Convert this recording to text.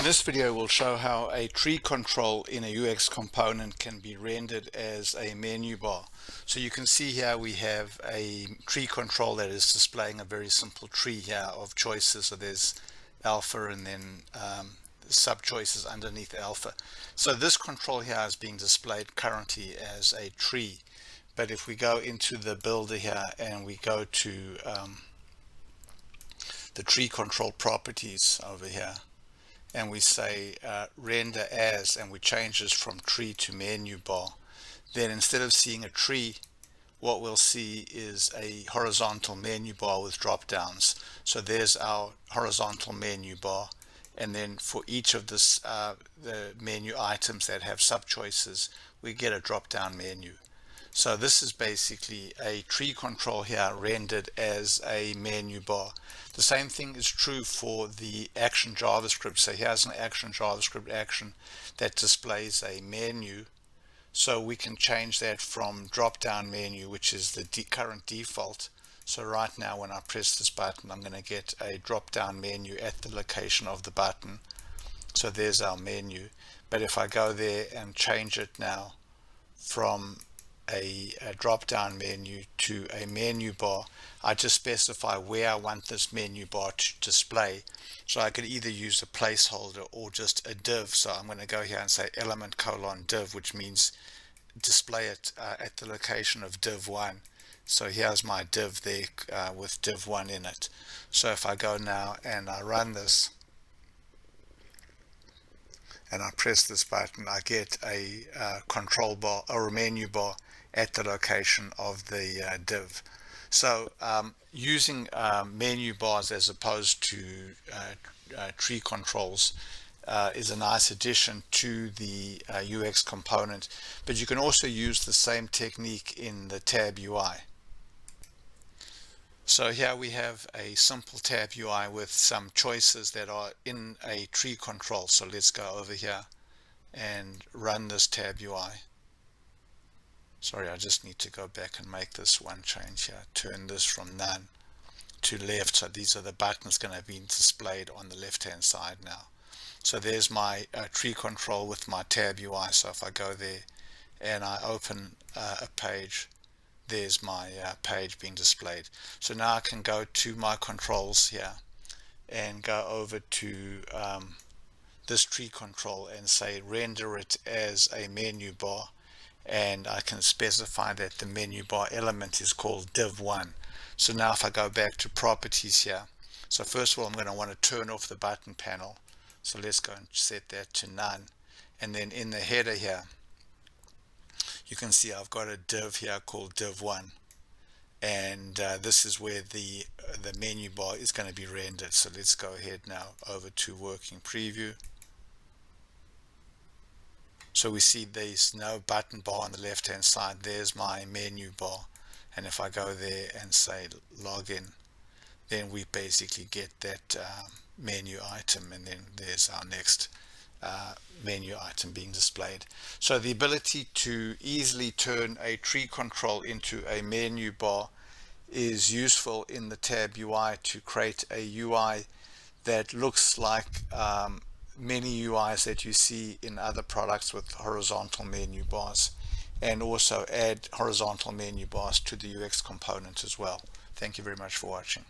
this video we'll show how a tree control in a UX component can be rendered as a menu bar. So you can see here we have a tree control that is displaying a very simple tree here of choices. So there's alpha and then sub choices underneath alpha. So this control here is being displayed currently as a tree. But if we go into the builder here and we go to the tree control properties over here, and we say render as, and we change this from tree to menu bar, then instead of seeing a tree, what we'll see is a horizontal menu bar with drop downs. So there's our horizontal menu bar, and then for each of this the menu items that have sub choices, we get a drop down menu. So this is basically a tree control here rendered as a menu bar. The same thing is true for the action JavaScript. So here's an action JavaScript action that displays a menu. So we can change that from drop down menu, which is the current default. So right now when I press this button, I'm going to get a drop down menu at the location of the button. So there's our menu. But if I go there and change it now from a drop down menu to a menu bar, I just specify where I want this menu bar to display. So I could either use a placeholder or just a div. So I'm going to go here and say element : div, which means display it at the location of div 1. So here's my div there with div 1 in it. So if I go now and I run this and I press this button, I get a control bar or a menu bar at the location of the div. So using menu bars as opposed to tree controls is a nice addition to the UX component, but you can also use the same technique in the tab UI. So here we have a simple tab UI with some choices that are in a tree control. So let's go over here and run this tab UI. Sorry, I just need to go back and make this one change here. Turn this from none to left. So these are the buttons going to be displayed on the left hand side now. So there's my tree control with my tab UI. So if I go there and I open a page, there's my page being displayed. So now I can go to my controls here and go over to this tree control and say render it as a menu bar, and I can specify that the menu bar element is called div 1. So now if I go back to properties here, so first of all I'm going to want to turn off the button panel. So let's go and set that to none, and then in the header here you can see I've got a div here called div 1, and this is where the menu bar is going to be rendered. So let's go ahead now over to working preview. So we see there's no button bar on the left hand side. There's my menu bar, and if I go there and say login, then we basically get that menu item, and then there's our next menu item being displayed. So the ability to easily turn a tree control into a menu bar is useful in the tab UI to create a UI that looks like many UIs that you see in other products with horizontal menu bars, and also add horizontal menu bars to the UX component as well. Thank you very much for watching.